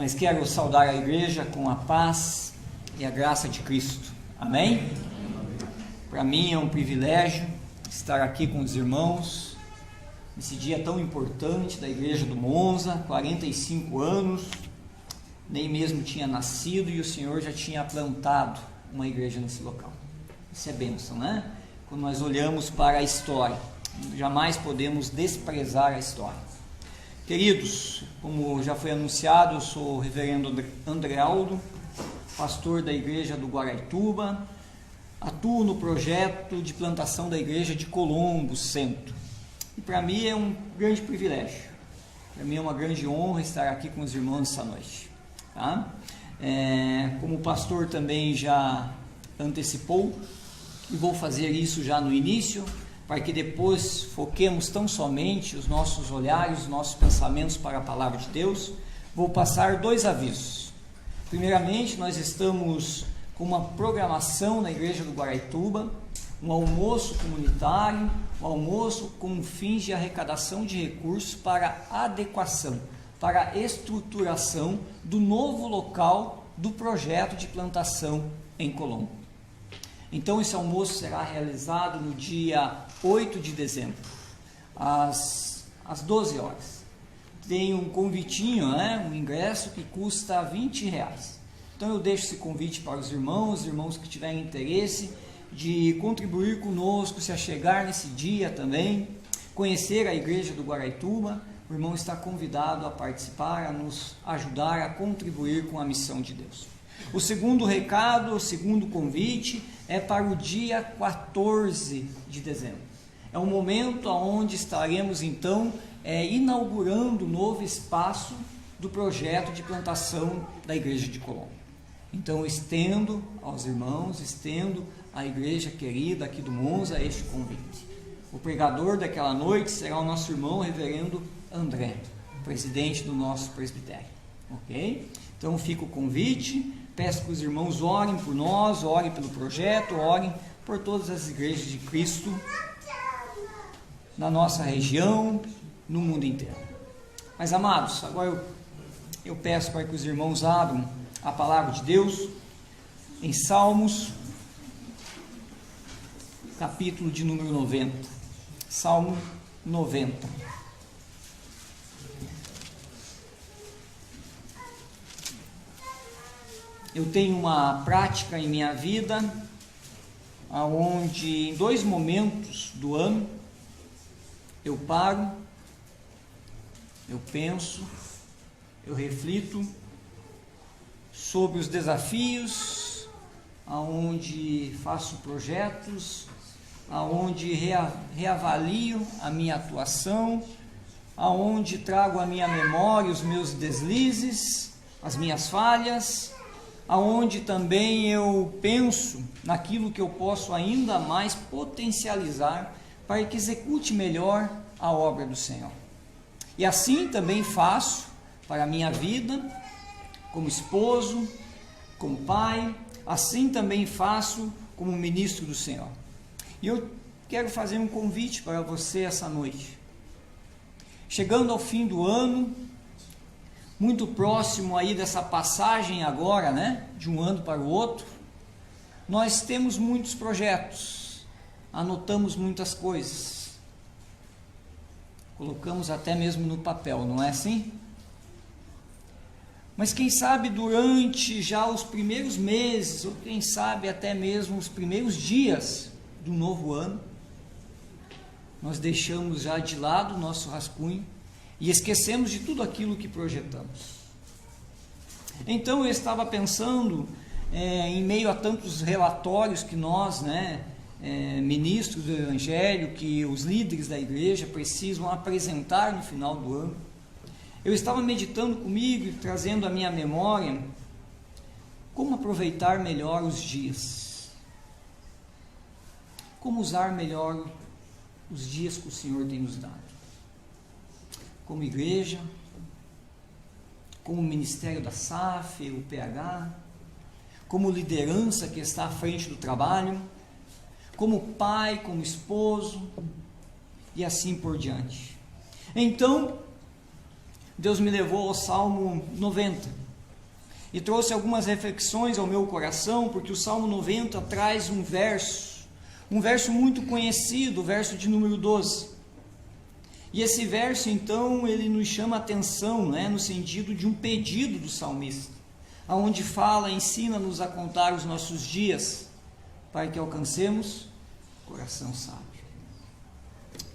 mas quero saudar a igreja com a paz e a graça de Cristo. Amém? Para mim é um privilégio estar aqui com os irmãos nesse dia tão importante da igreja do Monza, 45 anos, nem mesmo tinha nascido e o Senhor já tinha plantado uma igreja nesse local. Isso é bênção, né? Quando nós olhamos para a história, jamais podemos desprezar a história. Queridos, como já foi anunciado, eu sou o reverendo André Aldo, pastor da igreja do Guaraituba, atuo no projeto de plantação da igreja de Colombo Centro. E para mim é um grande privilégio, para mim é uma grande honra estar aqui com os irmãos essa noite. Tá? Como o pastor também já antecipou, e vou fazer isso já no início, para que depois foquemos tão somente os nossos olhares, os nossos pensamentos para a palavra de Deus, vou passar 2 avisos. Primeiramente, nós estamos com uma programação na igreja do Guaraituba, um almoço comunitário, um almoço com fins de arrecadação de recursos para adequação, para estruturação do novo local do projeto de plantação em Colombo. Então esse almoço será realizado no dia 8 de dezembro, às 12 horas. Tem um convitinho, um ingresso que custa R$20. Então eu deixo esse convite para os irmãos que tiverem interesse de contribuir conosco, se achegar nesse dia também, conhecer a igreja do Guaraituba. O irmão está convidado a participar, a nos ajudar a contribuir com a missão de Deus. O segundo recado, o segundo convite é para o dia 14 de dezembro. É um momento onde estaremos então inaugurando o novo espaço do projeto de plantação da igreja de Colombo. Então eu estendo aos irmãos, estendo à igreja querida aqui do Monza este convite. O pregador daquela noite será o nosso irmão reverendo André, presidente do nosso presbitério. Ok? Então fica o convite. Peço que os irmãos orem por nós, orem pelo projeto, orem por todas as igrejas de Cristo na nossa região, no mundo inteiro. Mas amados, agora eu peço para que os irmãos abram a palavra de Deus em Salmos, capítulo de número 90. Salmo 90. Eu tenho uma prática em minha vida, onde em 2 momentos do ano, eu paro, eu penso, eu reflito sobre os desafios, aonde faço projetos, aonde reavalio a minha atuação, aonde trago à minha memória os meus deslizes, as minhas falhas, aonde também eu penso naquilo que eu posso ainda mais potencializar para que execute melhor a obra do Senhor. E assim também faço para a minha vida, como esposo, como pai, assim também faço como ministro do Senhor. E eu quero fazer um convite para você essa noite. Chegando ao fim do ano, muito próximo aí dessa passagem agora, de um ano para o outro, nós temos muitos projetos, anotamos muitas coisas, colocamos até mesmo no papel, não é assim? Mas quem sabe durante já os primeiros meses, ou quem sabe até mesmo os primeiros dias do novo ano, nós deixamos já de lado o nosso rascunho e esquecemos de tudo aquilo que projetamos. Então eu estava pensando, em meio a tantos relatórios que nós, ministros do Evangelho, que os líderes da igreja precisam apresentar no final do ano, eu estava meditando comigo e trazendo à minha memória como aproveitar melhor os dias, como usar melhor os dias que o Senhor tem nos dado. Como igreja, como ministério da SAF, o PH, como liderança que está à frente do trabalho, como pai, como esposo, e assim por diante. Então, Deus me levou ao Salmo 90, e trouxe algumas reflexões ao meu coração, porque o Salmo 90 traz um verso muito conhecido, o verso de número 12. E esse verso, então, ele nos chama a atenção, no sentido de um pedido do salmista, aonde fala, ensina-nos a contar os nossos dias, para que alcancemos coração sábio.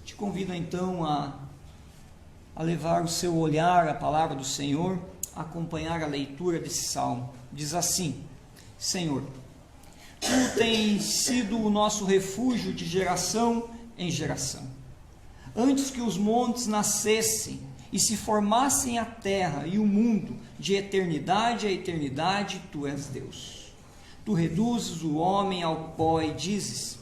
Te convido, então, a levar o seu olhar à palavra do Senhor, a acompanhar a leitura desse salmo. Diz assim: Senhor, Tu tens sido o nosso refúgio de geração em geração. Antes que os montes nascessem e se formassem a terra e o mundo, de eternidade a eternidade, Tu és Deus. Tu reduzes o homem ao pó e dizes: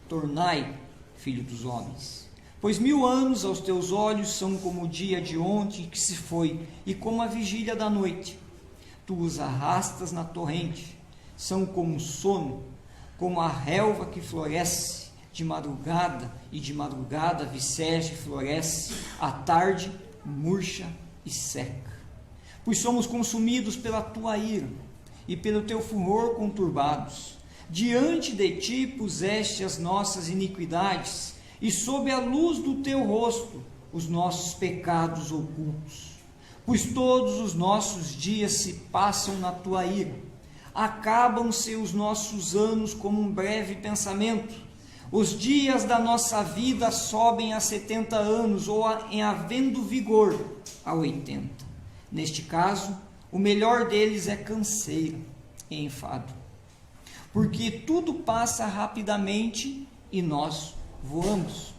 tornai filho dos homens. Pois 1000 anos aos Teus olhos são como o dia de ontem que se foi, e como a vigília da noite. Tu os arrastas na torrente, são como um sono, como a relva que floresce de madrugada, e de madrugada viceja e floresce, à tarde murcha e seca. Pois somos consumidos pela Tua ira, e pelo Teu furor conturbados. Diante de Ti puseste as nossas iniquidades, e sob a luz do Teu rosto os nossos pecados ocultos. Pois todos os nossos dias se passam na Tua ira, acabam-se os nossos anos como um breve pensamento. Os dias da nossa vida sobem a 70 anos, ou em havendo vigor, a 80. Neste caso, o melhor deles é canseira e enfado, porque tudo passa rapidamente e nós voamos.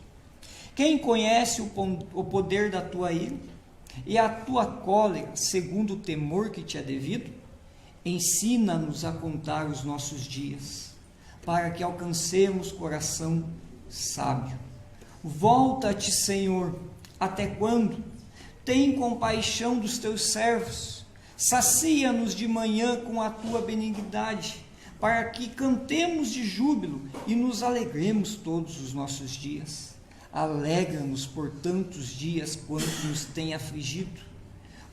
Quem conhece o poder da Tua ira e a Tua cólera, segundo o temor que te é devido? Ensina-nos a contar os nossos dias, para que alcancemos coração sábio. Volta-te, Senhor, até quando? Tem compaixão dos Teus servos, sacia-nos de manhã com a Tua benignidade, para que cantemos de júbilo e nos alegremos todos os nossos dias. Alegra-nos por tantos dias quanto nos tem afligido,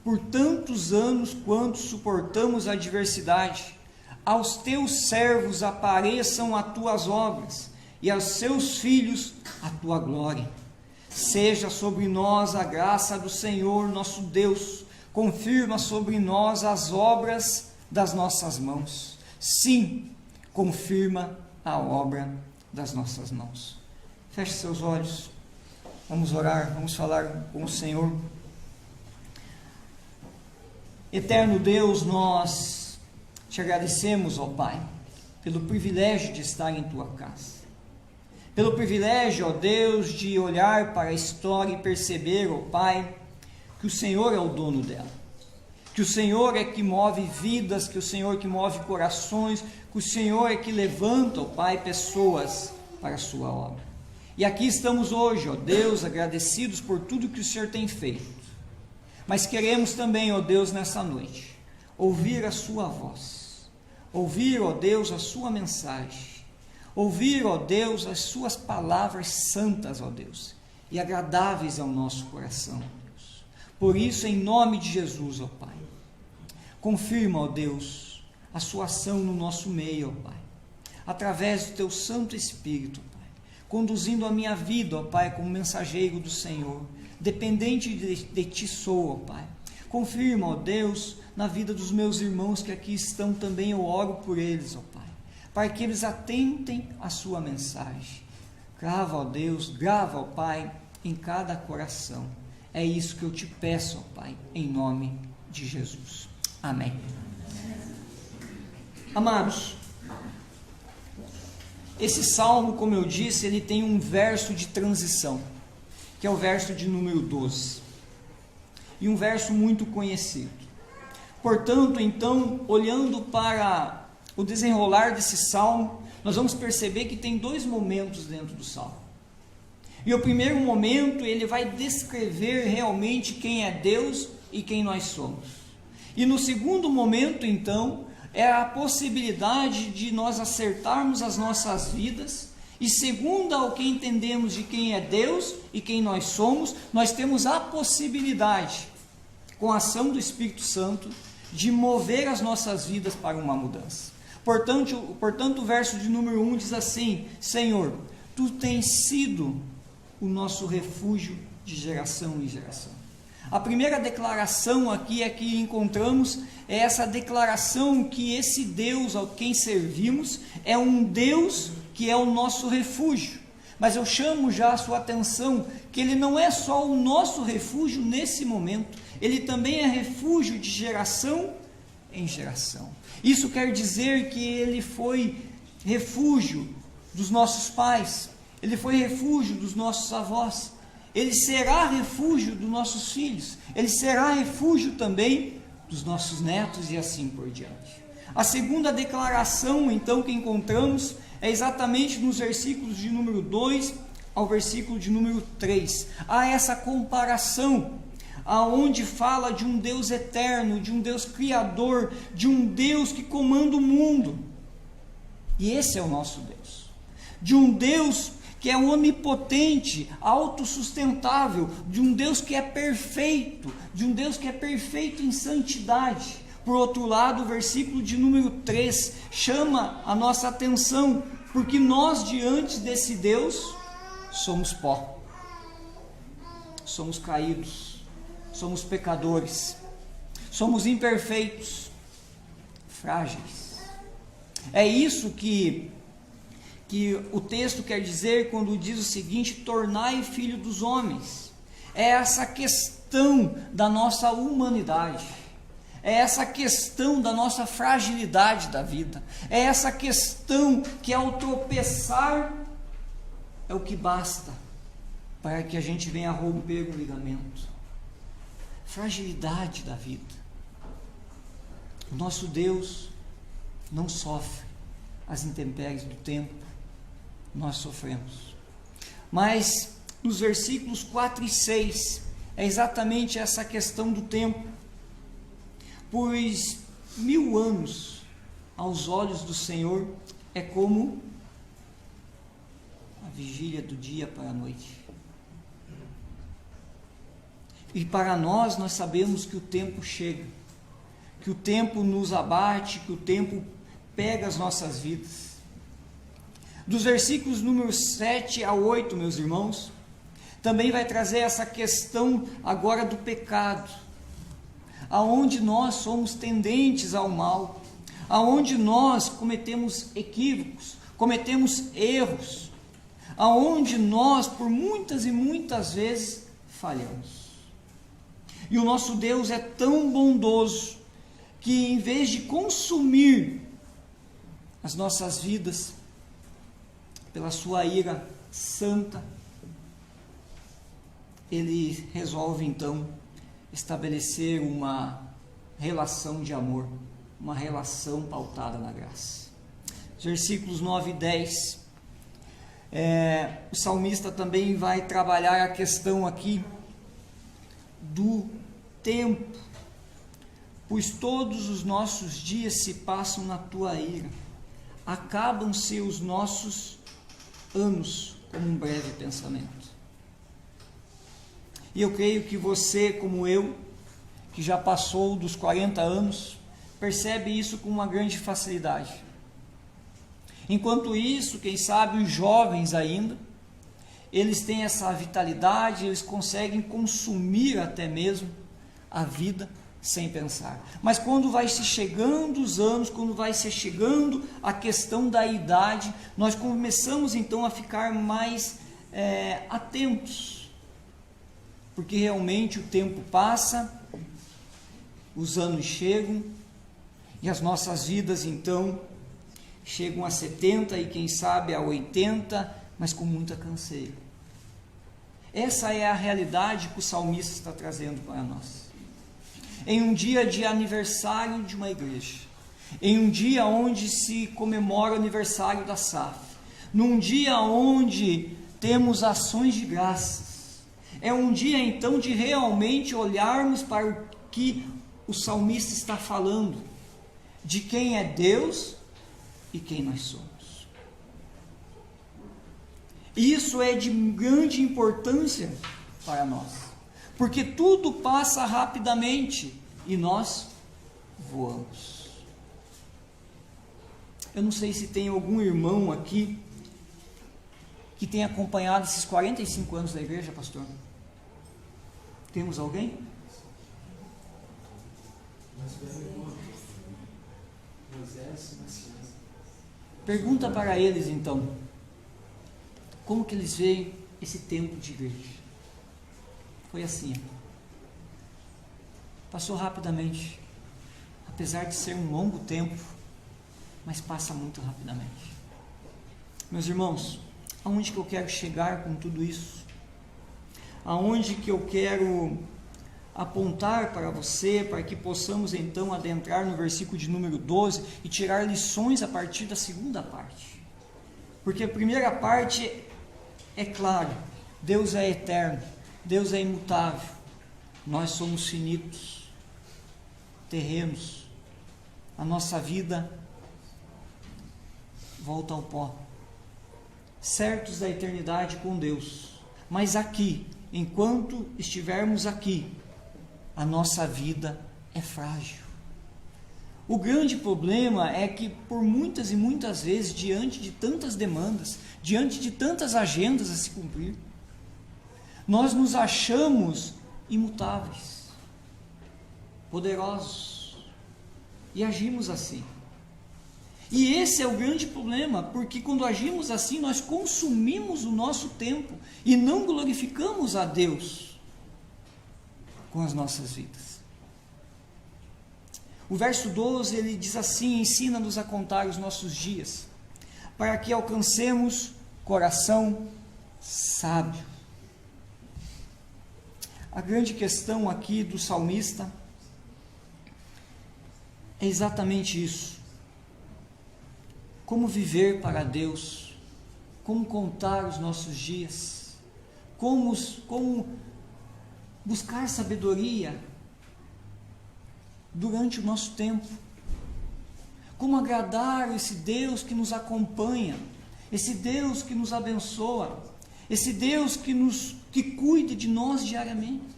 por tantos anos quanto suportamos a adversidade. Aos Teus servos apareçam as Tuas obras, e aos seus filhos a Tua glória. Seja sobre nós a graça do Senhor nosso Deus, confirma sobre nós as obras das nossas mãos. Sim, confirma a obra das nossas mãos. Feche seus olhos, vamos orar, vamos falar com o Senhor. Eterno Deus, nós Te agradecemos, ó Pai, pelo privilégio de estar em Tua casa, pelo privilégio, ó Deus, de olhar para a história e perceber, ó Pai, que o Senhor é o dono dela, que o Senhor é que move vidas, que o Senhor é que move corações, que o Senhor é que levanta, ó Pai, pessoas para a Sua obra. E aqui estamos hoje, ó Deus, agradecidos por tudo que o Senhor tem feito, mas queremos também, ó Deus, nessa noite, ouvir a Sua voz, ouvir, ó Deus, a Sua mensagem, ouvir, ó Deus, as Suas palavras santas, ó Deus, e agradáveis ao nosso coração, ó Deus. Por isso, em nome de Jesus, ó Pai, confirma, ó Deus, a Sua ação no nosso meio, ó Pai, através do Teu Santo Espírito, ó Pai, conduzindo a minha vida, ó Pai, como mensageiro do Senhor, dependente de Ti sou, ó Pai. Confirma, ó Deus, na vida dos meus irmãos que aqui estão também, eu oro por eles, ó Pai, para que eles atentem à Sua mensagem. Grava, ó Deus, grava, ó Pai, em cada coração. É isso que eu Te peço, ó Pai, em nome de Jesus. Amém. Amados, esse salmo, como eu disse, ele tem um verso de transição, que é o verso de número 12, e um verso muito conhecido. Portanto, então, olhando para o desenrolar desse salmo, nós vamos perceber que tem 2 momentos dentro do salmo. E o primeiro momento, ele vai descrever realmente quem é Deus e quem nós somos. E no segundo momento, então, é a possibilidade de nós acertarmos as nossas vidas, e segundo ao que entendemos de quem é Deus e quem nós somos, nós temos a possibilidade, com a ação do Espírito Santo, de mover as nossas vidas para uma mudança. Portanto, o verso de número 1 diz assim: Senhor, Tu tens sido o nosso refúgio de geração em geração. A primeira declaração aqui que encontramos é essa declaração que esse Deus ao quem servimos é um Deus que é o nosso refúgio. Mas eu chamo já a sua atenção que Ele não é só o nosso refúgio nesse momento, Ele também é refúgio de geração em geração. Isso quer dizer que Ele foi refúgio dos nossos pais, Ele foi refúgio dos nossos avós, Ele será refúgio dos nossos filhos, Ele será refúgio também dos nossos netos e assim por diante. A segunda declaração, então, que encontramos é exatamente nos versículos de número 2 ao versículo de número 3. Há essa comparação, aonde fala de um Deus eterno, de um Deus criador, de um Deus que comanda o mundo. E esse é o nosso Deus. De um Deus que é onipotente, autossustentável, de um Deus que é perfeito, de um Deus que é perfeito em santidade. Por outro lado, o versículo de número 3 chama a nossa atenção, porque nós diante desse Deus somos pó, somos caídos, somos pecadores, somos imperfeitos, frágeis. É isso que o texto quer dizer quando diz o seguinte: tornai filho dos homens. É essa questão da nossa humanidade, é essa questão da nossa fragilidade da vida, é essa questão que ao tropeçar é o que basta para que a gente venha romper o ligamento. Fragilidade da vida. O nosso Deus não sofre as intempéries do tempo, nós sofremos. Mas nos versículos 4 e 6 é exatamente essa questão do tempo. Pois 1000 anos aos olhos do Senhor é como a vigília do dia para a noite. E para nós sabemos que o tempo chega, que o tempo nos abate, que o tempo pega as nossas vidas. Dos versículos números 7 a 8, meus irmãos, também vai trazer essa questão agora do pecado, aonde nós somos tendentes ao mal, aonde nós cometemos equívocos, cometemos erros, aonde nós por muitas e muitas vezes falhamos. E o nosso Deus é tão bondoso que em vez de consumir as nossas vidas pela sua ira santa, Ele resolve então estabelecer uma relação de amor, uma relação pautada na graça. Versículos 9 e 10, o salmista também vai trabalhar a questão aqui do tempo, pois todos os nossos dias se passam na tua ira, acabam-se os nossos anos como um breve pensamento. E eu creio que você, como eu, que já passou dos 40 anos, percebe isso com uma grande facilidade. Enquanto isso, quem sabe os jovens ainda, eles têm essa vitalidade, eles conseguem consumir até mesmo a vida sem pensar. Mas quando vai se chegando os anos, quando vai se chegando a questão da idade, nós começamos então a ficar mais atentos, porque realmente o tempo passa, os anos chegam, e as nossas vidas então chegam a 70 e quem sabe a 80, mas com muita canseira. Essa é a realidade que o salmista está trazendo para nós. Em um dia de aniversário de uma igreja, em um dia onde se comemora o aniversário da SAF, num dia onde temos ações de graças, é um dia então de realmente olharmos para o que o salmista está falando, de quem é Deus e quem nós somos. Isso é de grande importância para nós, porque tudo passa rapidamente e nós voamos. Eu não sei se tem algum irmão aqui que tem acompanhado esses 45 anos da igreja, pastor. Temos alguém? Pergunta para eles então, como que eles veem esse tempo de igreja? Foi assim, passou rapidamente, apesar de ser um longo tempo, mas passa muito rapidamente. Meus irmãos, aonde que eu quero chegar com tudo isso? Aonde que eu quero apontar para você, para que possamos então adentrar no versículo de número 12 e tirar lições a partir da segunda parte. Porque a primeira parte é claro, Deus é eterno, Deus é imutável, nós somos finitos, terrenos, a nossa vida volta ao pó, certos da eternidade com Deus, mas aqui, enquanto estivermos aqui, a nossa vida é frágil. O grande problema é que por muitas e muitas vezes, diante de tantas demandas, diante de tantas agendas a se cumprir, nós nos achamos imutáveis, poderosos, e agimos assim. E esse é o grande problema, porque quando agimos assim, nós consumimos o nosso tempo e não glorificamos a Deus com as nossas vidas. O verso 12, ele diz assim: ensina-nos a contar os nossos dias, para que alcancemos coração sábio. A grande questão aqui do salmista é exatamente isso. Como viver para Deus, como contar os nossos dias, como buscar sabedoria durante o nosso tempo, como agradar esse Deus que nos acompanha, esse Deus que nos abençoa, esse Deus que cuida de nós diariamente,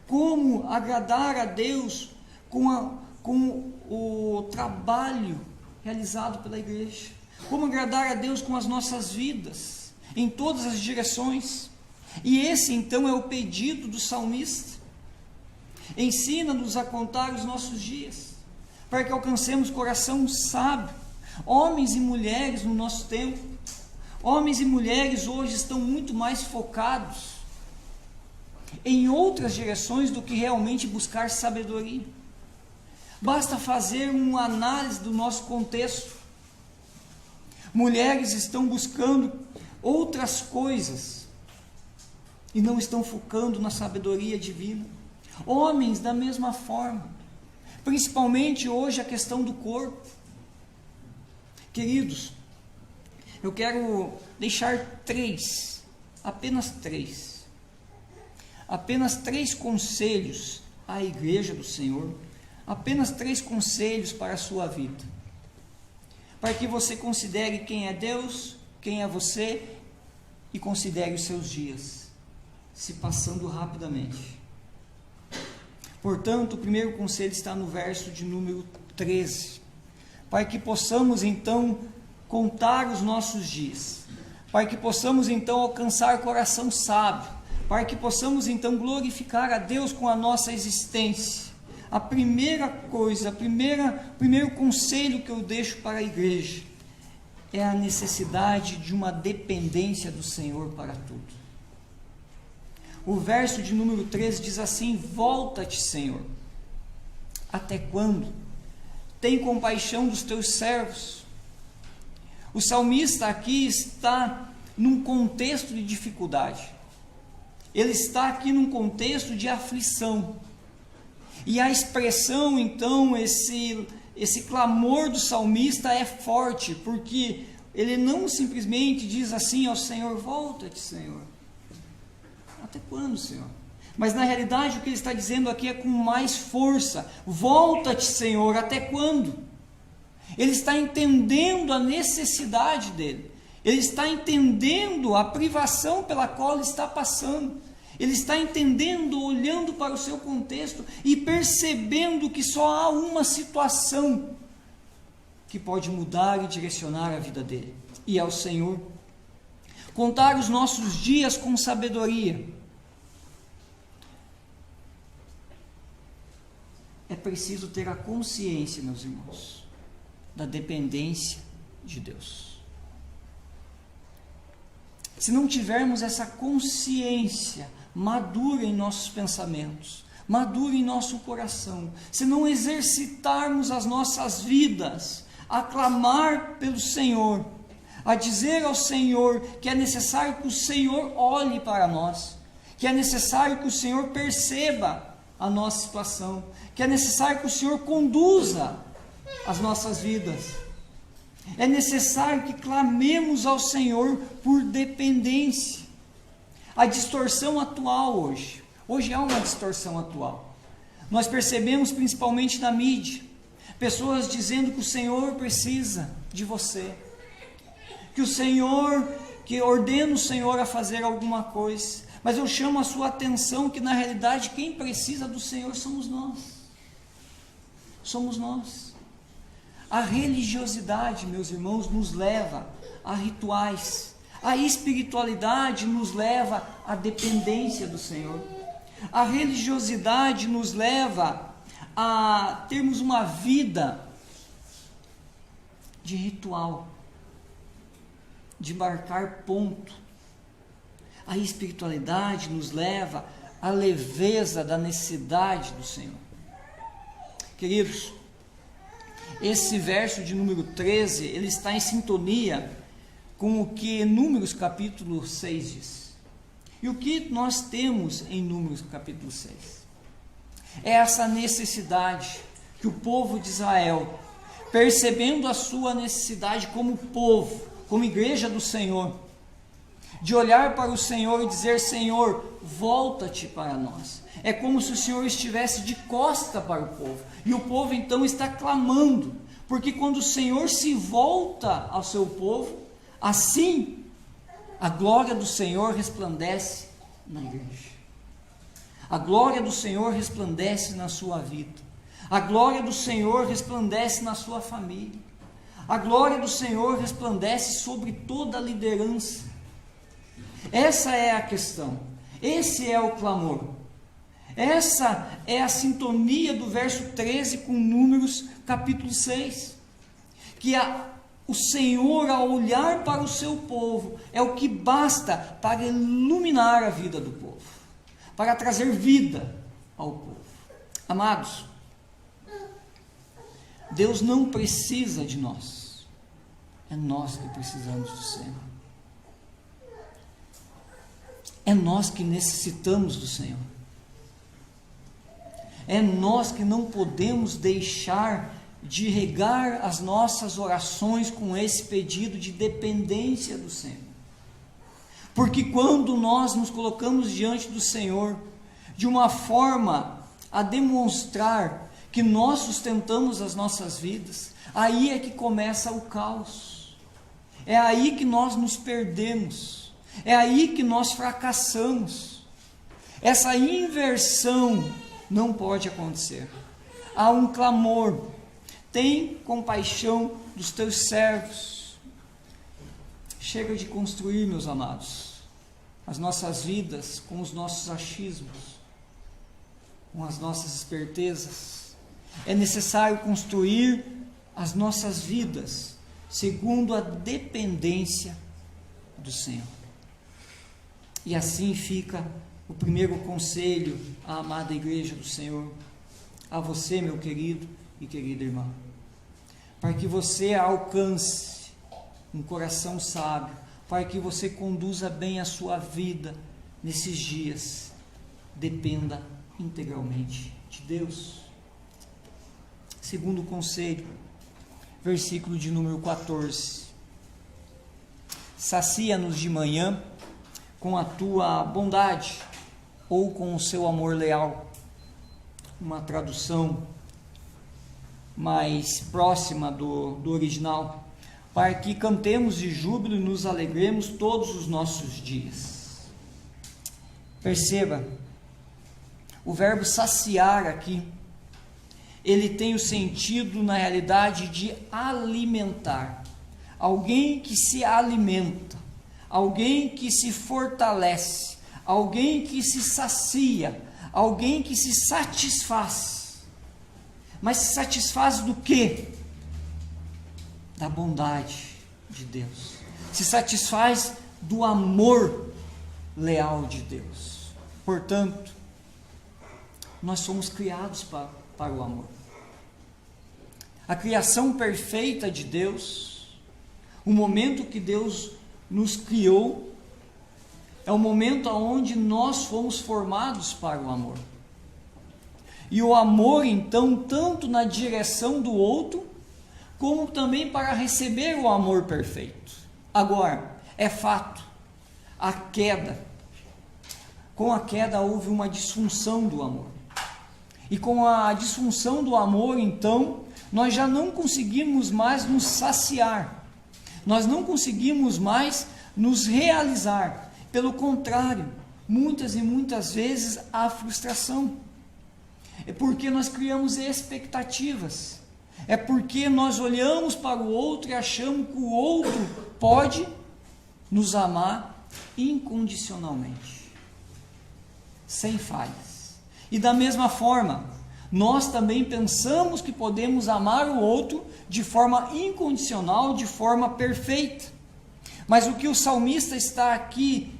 como agradar a Deus com o trabalho realizado pela igreja, como agradar a Deus com as nossas vidas, em todas as direções. E esse então é o pedido do salmista: ensina-nos a contar os nossos dias, para que alcancemos coração sábio. Homens e mulheres no nosso tempo, homens e mulheres hoje estão muito mais focados em outras direções do que realmente buscar sabedoria. Basta fazer uma análise do nosso contexto. Mulheres estão buscando outras coisas e não estão focando na sabedoria divina. Homens da mesma forma, principalmente hoje a questão do corpo. Queridos, eu quero deixar apenas três conselhos à igreja do Senhor, apenas 3 conselhos para a sua vida, para que você considere quem é Deus, quem é você, e considere os seus dias se passando rapidamente. Portanto, o primeiro conselho está no verso de número 13, para que possamos então contar os nossos dias, para que possamos então alcançar coração sábio, para que possamos então glorificar a Deus com a nossa existência. A primeira coisa, primeiro conselho que eu deixo para a igreja é a necessidade de uma dependência do Senhor para tudo. O verso de número 13 diz assim: volta-te, Senhor. Até quando? Tem compaixão dos teus servos. O salmista aqui está num contexto de dificuldade. Ele está aqui num contexto de aflição. E a expressão, então, esse clamor do salmista é forte, porque ele não simplesmente diz assim ao Senhor: volta-te, Senhor. Até quando, Senhor? Mas na realidade o que ele está dizendo aqui é com mais força: volta-te, Senhor, até quando? Ele está entendendo a necessidade dele, ele está entendendo a privação pela qual ele está passando. Ele está entendendo, olhando para o seu contexto e percebendo que só há uma situação que pode mudar e direcionar a vida dele, e é o Senhor. Contar os nossos dias com sabedoria. É preciso ter a consciência, meus irmãos, da dependência de Deus. Se não tivermos essa consciência madura em nossos pensamentos, madura em nosso coração, se não exercitarmos as nossas vidas a clamar pelo Senhor, a dizer ao Senhor que é necessário que o Senhor olhe para nós, que é necessário que o Senhor perceba a nossa situação, que é necessário que o Senhor conduza as nossas vidas. É necessário que clamemos ao Senhor por dependência. A distorção atual hoje há uma distorção atual. Nós percebemos principalmente na mídia, pessoas dizendo que o Senhor precisa de você, que ordena o Senhor a fazer alguma coisa, mas eu chamo a sua atenção que na realidade quem precisa do Senhor somos nós. Somos nós. A religiosidade, meus irmãos, nos leva a rituais. A espiritualidade nos leva à dependência do Senhor. A religiosidade nos leva a termos uma vida de ritual, de marcar ponto. A espiritualidade nos leva à leveza da necessidade do Senhor. Queridos, esse verso de número 13, ele está em sintonia com o que Números capítulo 6 diz. E o que nós temos em Números capítulo 6? É essa necessidade que o povo de Israel, percebendo a sua necessidade como povo, como igreja do Senhor, de olhar para o Senhor e dizer: Senhor, volta-te para nós. É como se o Senhor estivesse de costa para o povo, e o povo então está clamando, porque quando o Senhor se volta ao seu povo, assim a glória do Senhor resplandece na igreja. A glória do Senhor resplandece na sua vida. A glória do Senhor resplandece na sua família. A glória do Senhor resplandece sobre toda a liderança. Essa é a questão. Esse é o clamor. Essa é a sintonia do verso 13 com Números capítulo 6. Que o Senhor, ao olhar para o seu povo, é o que basta para iluminar a vida do povo, para trazer vida ao povo. Amados, Deus não precisa de nós, é nós que precisamos do Senhor. É nós que necessitamos do Senhor. É nós que não podemos deixar de regar as nossas orações com esse pedido de dependência do Senhor. Porque quando nós nos colocamos diante do Senhor de uma forma a demonstrar que nós sustentamos as nossas vidas, aí é que começa o caos. É aí que nós nos perdemos. É aí que nós fracassamos. Essa inversão não pode acontecer. Há um clamor: tem compaixão dos teus servos. Chega de construir, meus amados, as nossas vidas com os nossos achismos, com as nossas espertezas. É necessário construir as nossas vidas segundo a dependência do Senhor. E assim fica o primeiro conselho à amada igreja do Senhor, a você, meu querido e querida irmã, para que você alcance um coração sábio, para que você conduza bem a sua vida nesses dias. Dependa integralmente de Deus. Segundo conselho, versículo de número 14: sacia-nos de manhã com a tua bondade, ou com o seu amor leal. Uma tradução mais próxima do original: para que cantemos de júbilo e nos alegremos todos os nossos dias. Perceba, o verbo saciar aqui, ele tem o sentido, na realidade, de alimentar. Alguém que se alimenta, alguém que se fortalece, alguém que se sacia, alguém que se satisfaz. Mas se satisfaz do quê? Da bondade de Deus. Se satisfaz do amor leal de Deus. Portanto, nós somos criados para o amor. A criação perfeita de Deus, o momento que Deus nos criou, é o momento onde nós fomos formados para o amor. E o amor, então, tanto na direção do outro, como também para receber o amor perfeito. Agora, é fato, com a queda houve uma disfunção do amor. E com a disfunção do amor, então, nós já não conseguimos mais nos saciar. Nós não conseguimos mais nos realizar. Pelo contrário, muitas e muitas vezes há frustração. É porque nós criamos expectativas. É porque nós olhamos para o outro e achamos que o outro pode nos amar incondicionalmente, sem falhas. E da mesma forma, nós também pensamos que podemos amar o outro de forma incondicional, de forma perfeita. Mas o que o salmista está aqui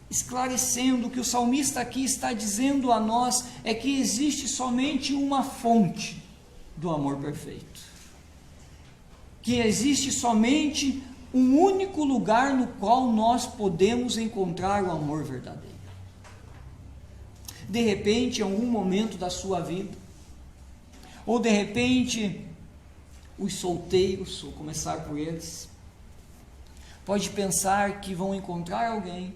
esclarecendo, o que o salmista aqui está dizendo a nós é que existe somente uma fonte do amor perfeito. Que existe somente um único lugar no qual nós podemos encontrar o amor verdadeiro. De repente, em algum momento da sua vida, ou de repente, os solteiros, vou começar por eles, pode pensar que vão encontrar alguém,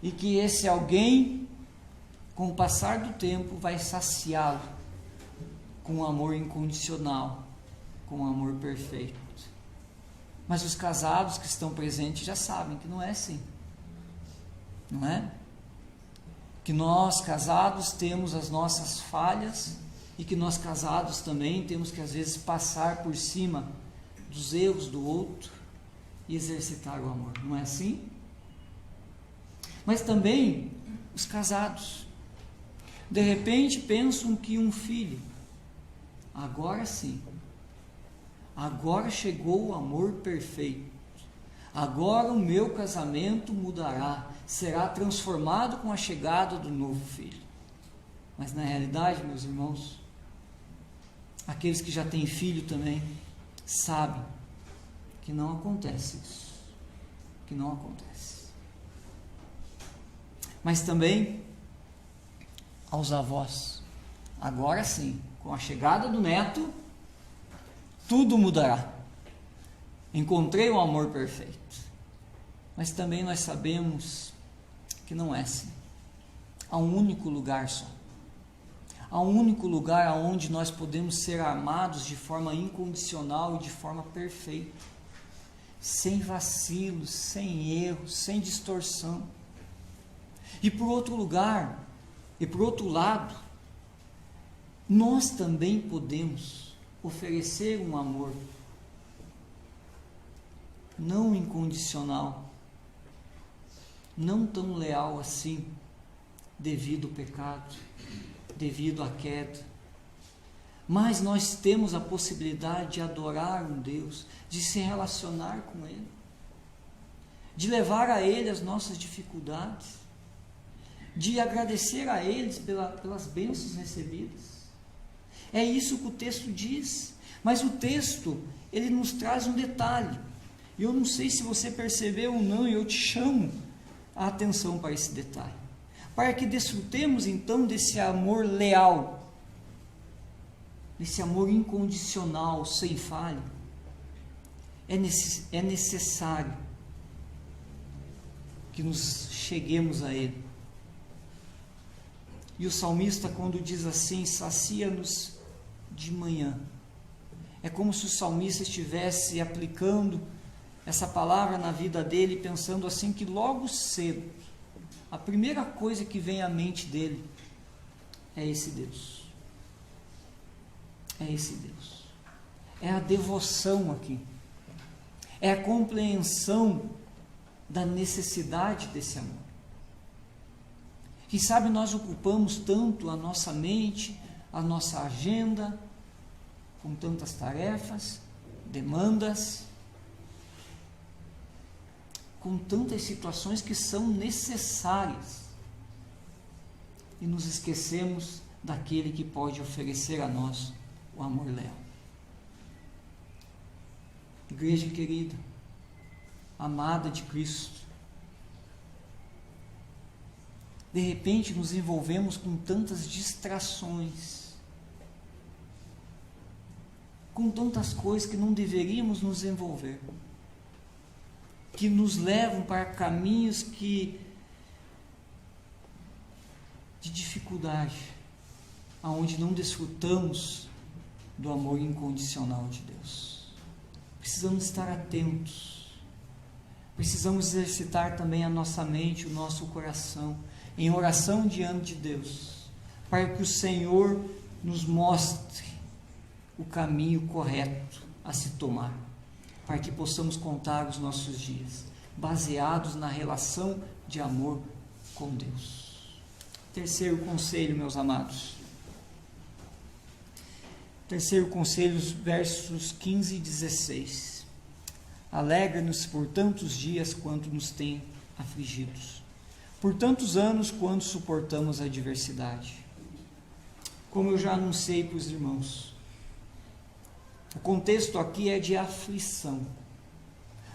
e que esse alguém, com o passar do tempo, vai saciá-lo com um amor incondicional, com um amor perfeito. Mas os casados que estão presentes já sabem que não é assim, não é? Que nós casados temos as nossas falhas e que nós casados também temos que às vezes passar por cima dos erros do outro e exercitar o amor, não é assim? Mas também os casados, de repente pensam que um filho, agora sim, agora chegou o amor perfeito, agora o meu casamento mudará, será transformado com a chegada do novo filho. Mas na realidade, meus irmãos, aqueles que já têm filho também, sabem que não acontece isso, que não acontece. Mas também aos avós, agora sim, com a chegada do neto, tudo mudará. Encontrei o amor perfeito. Mas também nós sabemos que não é assim. Há um único lugar só. Há um único lugar onde nós podemos ser amados de forma incondicional e de forma perfeita. Sem vacilos, sem erros, sem distorção. E por outro lugar, e por outro lado, nós também podemos oferecer um amor não incondicional, não tão leal assim, devido ao pecado, devido à queda. Mas nós temos a possibilidade de adorar um Deus, de se relacionar com Ele, de levar a Ele as nossas dificuldades, de agradecer a eles pelas bênçãos recebidas. É isso que o texto diz, mas o texto, ele nos traz um detalhe, e eu não sei se você percebeu ou não, e eu te chamo a atenção para esse detalhe, para que desfrutemos então desse amor leal, desse amor incondicional, sem falha. É necessário que nos cheguemos a Ele. E o salmista, quando diz assim, sacia-nos de manhã, é como se o salmista estivesse aplicando essa palavra na vida dele, pensando assim que logo cedo, a primeira coisa que vem à mente dele é esse Deus. É esse Deus. É a devoção aqui. É a compreensão da necessidade desse amor. Quem sabe nós ocupamos tanto a nossa mente, a nossa agenda, com tantas tarefas, demandas, com tantas situações que são necessárias, e nos esquecemos daquele que pode oferecer a nós o amor leal. Igreja querida, amada de Cristo, de repente nos envolvemos com tantas distrações, com tantas coisas que não deveríamos nos envolver, que nos levam para caminhos de dificuldade, aonde não desfrutamos do amor incondicional de Deus. Precisamos estar atentos, precisamos exercitar também a nossa mente, o nosso coração, em oração diante de Deus, para que o Senhor nos mostre o caminho correto a se tomar, para que possamos contar os nossos dias baseados na relação de amor com Deus. Terceiro conselho, meus amados. Terceiro conselho, versos 15 e 16. Alegra-nos por tantos dias quanto nos tem afligidos, por tantos anos quanto suportamos a adversidade. Como eu já anunciei para os irmãos, o contexto aqui é de aflição.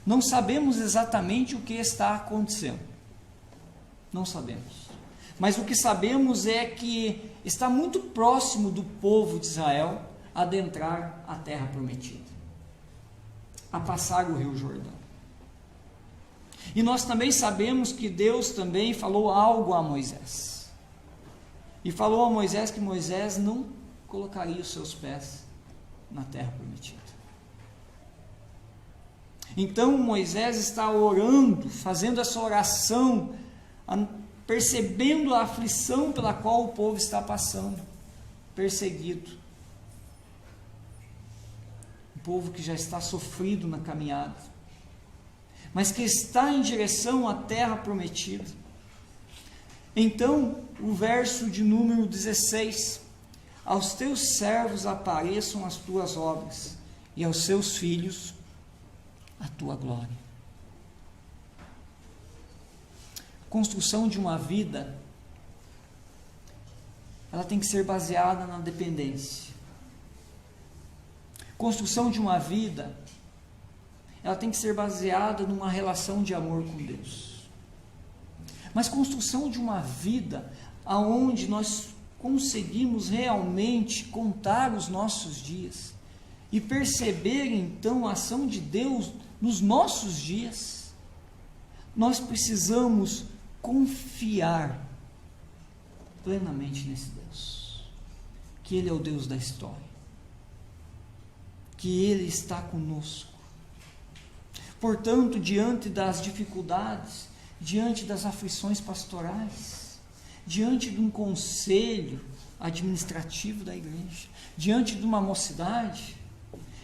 Não sabemos exatamente o que está acontecendo. Não sabemos. Mas o que sabemos é que está muito próximo do povo de Israel adentrar a terra prometida, a passar o rio Jordão. E nós também sabemos que Deus também falou algo a Moisés. E falou a Moisés que Moisés não colocaria os seus pés na terra prometida. Então Moisés está orando, fazendo essa oração, percebendo a aflição pela qual o povo está passando, perseguido. Um povo que já está sofrido na caminhada, mas que está em direção à terra prometida. Então, o verso de número 16: aos teus servos apareçam as tuas obras, e aos seus filhos a tua glória. A construção de uma vida, ela tem que ser baseada na dependência. A construção de uma vida, ela tem que ser baseada numa relação de amor com Deus. Mas construção de uma vida aonde nós conseguimos realmente contar os nossos dias e perceber então a ação de Deus nos nossos dias, nós precisamos confiar plenamente nesse Deus, que Ele é o Deus da história, que Ele está conosco. Portanto, diante das dificuldades, diante das aflições pastorais, diante de um conselho administrativo da igreja, diante de uma mocidade,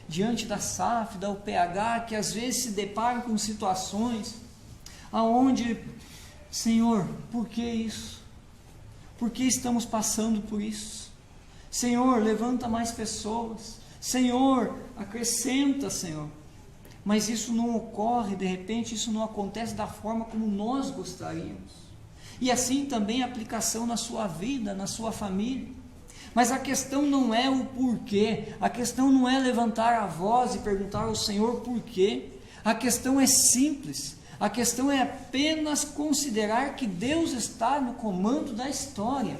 diante da SAF, da UPH, que às vezes se deparam com situações aonde, Senhor, por que isso? Por que estamos passando por isso? Senhor, levanta mais pessoas. Senhor, acrescenta, Senhor. Mas isso não ocorre, de repente, isso não acontece da forma como nós gostaríamos. E assim também a aplicação na sua vida, na sua família. Mas a questão não é o porquê, a questão não é levantar a voz e perguntar ao Senhor por quê. A questão é simples, a questão é apenas considerar que Deus está no comando da história,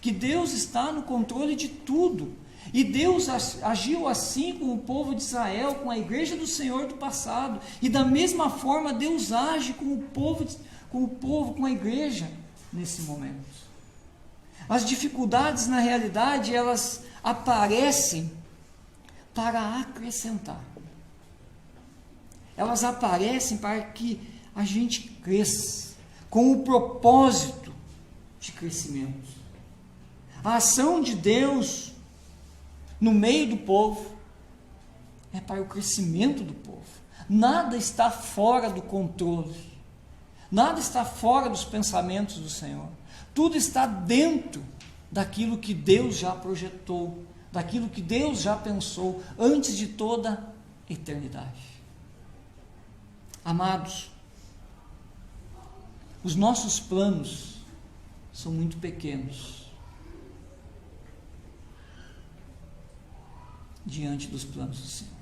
que Deus está no controle de tudo. E Deus agiu assim com o povo de Israel, com a igreja do Senhor do passado, e da mesma forma Deus age com o povo, com a igreja nesse momento. As dificuldades, na realidade, elas aparecem para acrescentar. Elas aparecem para que a gente cresça, com o propósito de crescimento. A ação de Deus no meio do povo é para o crescimento do povo. Nada está fora do controle, nada está fora dos pensamentos do Senhor. Tudo está dentro daquilo que Deus já projetou, daquilo que Deus já pensou antes de toda a eternidade. Amados, os nossos planos são muito pequenos diante dos planos do Senhor.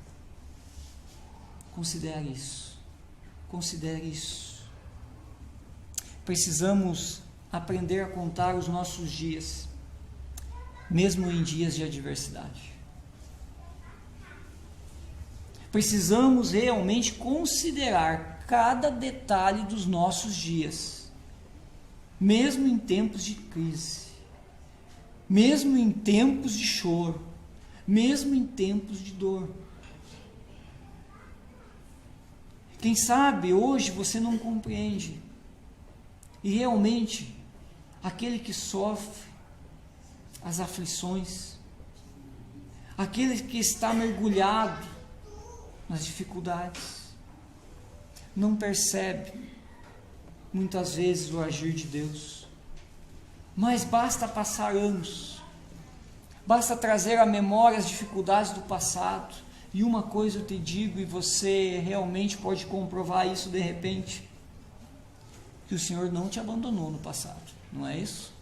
Considere isso. Considere isso. Precisamos aprender a contar os nossos dias, mesmo em dias de adversidade. Precisamos realmente considerar cada detalhe dos nossos dias, mesmo em tempos de crise, mesmo em tempos de choro, mesmo em tempos de dor. Quem sabe hoje você não compreende, e realmente aquele que sofre as aflições, aquele que está mergulhado nas dificuldades, não percebe muitas vezes o agir de Deus, mas basta passar anos, basta trazer à memória as dificuldades do passado, e uma coisa eu te digo, e você realmente pode comprovar isso de repente, que o Senhor não te abandonou no passado, não é isso?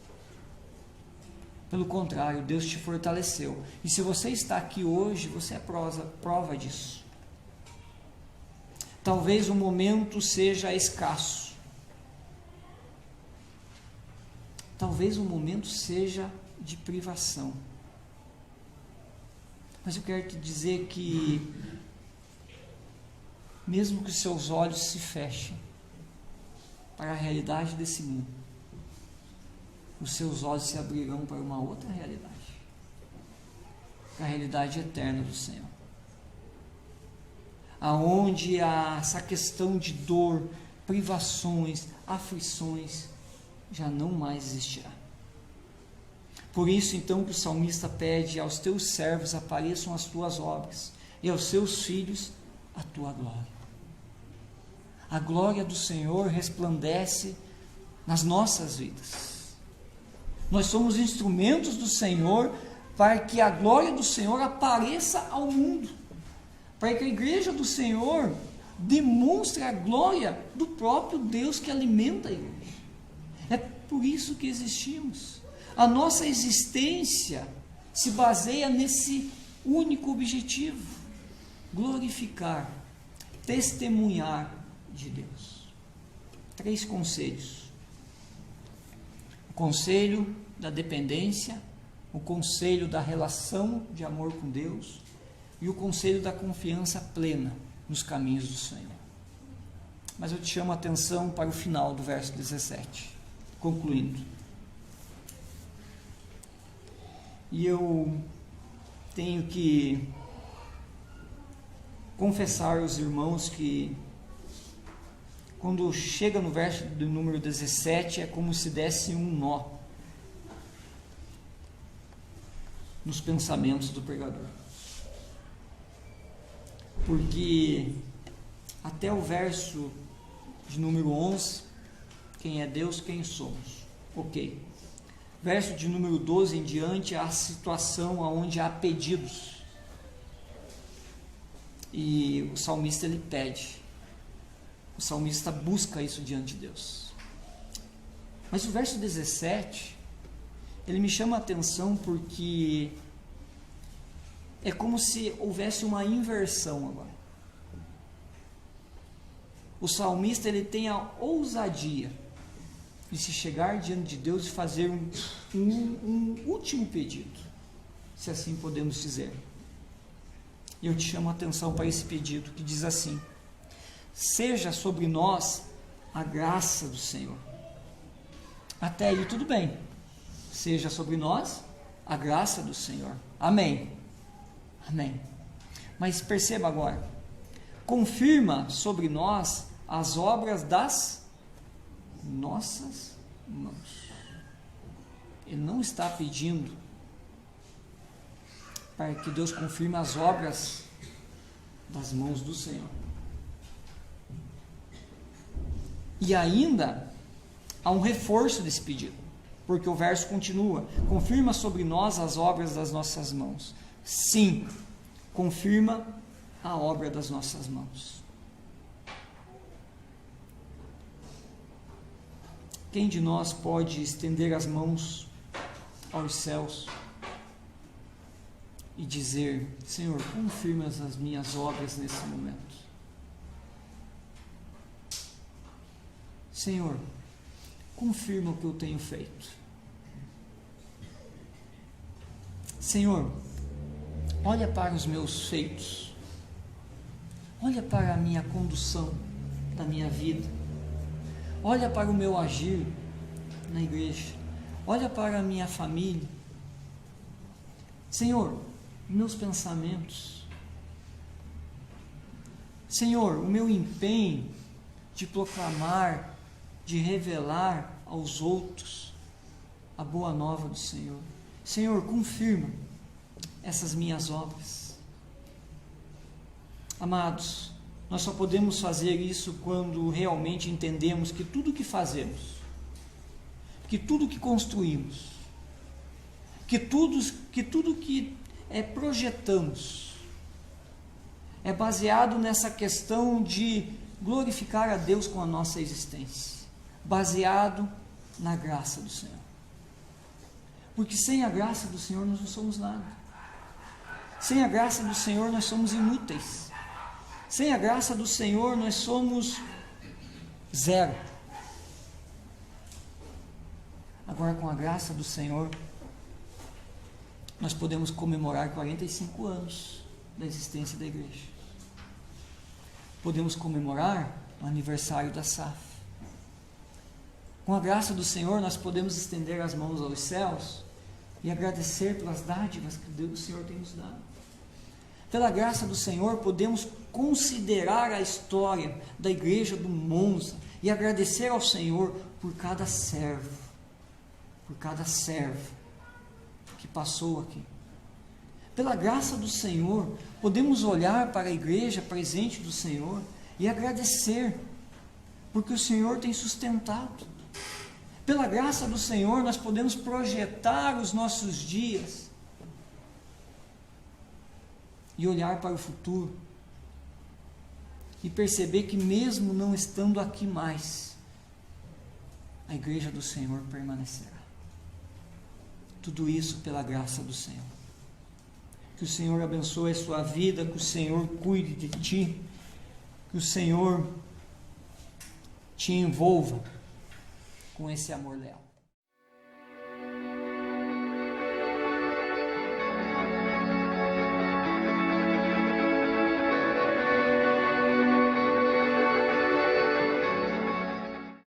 Pelo contrário, Deus te fortaleceu, e se você está aqui hoje, você é prova disso. Talvez o momento seja escasso, talvez o momento seja de privação, mas eu quero te dizer que, mesmo que os seus olhos se fechem para a realidade desse mundo, os seus olhos se abrirão para uma outra realidade, para a realidade eterna do Senhor, aonde essa questão de dor, privações, aflições já não mais existirá. Por isso então que o salmista pede: aos teus servos apareçam as tuas obras, e aos seus filhos a tua glória. A glória do Senhor resplandece nas nossas vidas. Nós somos instrumentos do Senhor para que a glória do Senhor apareça ao mundo, para que a igreja do Senhor demonstre a glória do próprio Deus que alimenta a igreja. É por isso que existimos. A nossa existência se baseia nesse único objetivo: glorificar, testemunhar de Deus. 3 conselhos: o conselho da dependência, o conselho da relação de amor com Deus e o conselho da confiança plena nos caminhos do Senhor. Mas eu te chamo a atenção para o final do verso 17, concluindo. E eu tenho que confessar aos irmãos que quando chega no verso do número 17 é como se desse um nó nos pensamentos do pregador, porque até o verso de número 11, quem é Deus, quem somos, ok. Verso de número 12 em diante, a situação onde há pedidos, e o salmista ele pede, o salmista busca isso diante de Deus. Mas o verso 17, ele me chama a atenção porque é como se houvesse uma inversão agora. O salmista ele tem a ousadia de se chegar diante de Deus e fazer um último pedido, se assim podemos dizer. E eu te chamo a atenção para esse pedido que diz assim: seja sobre nós a graça do Senhor. Até aí tudo bem. Seja sobre nós a graça do Senhor. Amém. Amém. Mas perceba agora: confirma sobre nós as obras das nossas mãos. Ele não está pedindo para que Deus confirme as obras das mãos do Senhor. E ainda há um reforço desse pedido, porque o verso continua: confirma sobre nós as obras das nossas mãos. Sim, confirma a obra das nossas mãos. Quem de nós pode estender as mãos aos céus e dizer: Senhor, confirma as minhas obras nesse momento? Senhor, confirma o que eu tenho feito. Senhor, olha para os meus feitos, olha para a minha condução da minha vida, olha para o meu agir na igreja, olha para a minha família. Senhor, meus pensamentos, Senhor, o meu empenho de proclamar, de revelar aos outros a boa nova do Senhor. Senhor, confirma essas minhas obras. Amados, nós só podemos fazer isso quando realmente entendemos que tudo que fazemos, que tudo que construímos, que tudo que projetamos, é baseado nessa questão de glorificar a Deus com a nossa existência, baseado na graça do Senhor. Porque sem a graça do Senhor nós não somos nada. Sem a graça do Senhor nós somos inúteis. Sem a graça do Senhor nós somos zero. Agora, com a graça do Senhor, nós podemos comemorar 45 anos da existência da igreja. Podemos comemorar o aniversário da SAF. Com a graça do Senhor, nós podemos estender as mãos aos céus e agradecer pelas dádivas que o Senhor tem nos dado. Pela graça do Senhor, podemos considerar a história da igreja do Monza e agradecer ao Senhor por cada servo que passou aqui. Pela graça do Senhor, podemos olhar para a igreja presente do Senhor e agradecer, porque o Senhor tem sustentado. Pela graça do Senhor, nós podemos projetar os nossos dias e olhar para o futuro e perceber que, mesmo não estando aqui mais, a igreja do Senhor permanecerá. Tudo isso pela graça do Senhor. Que o Senhor abençoe a sua vida, que o Senhor cuide de ti, que o Senhor te envolva com esse amor leal.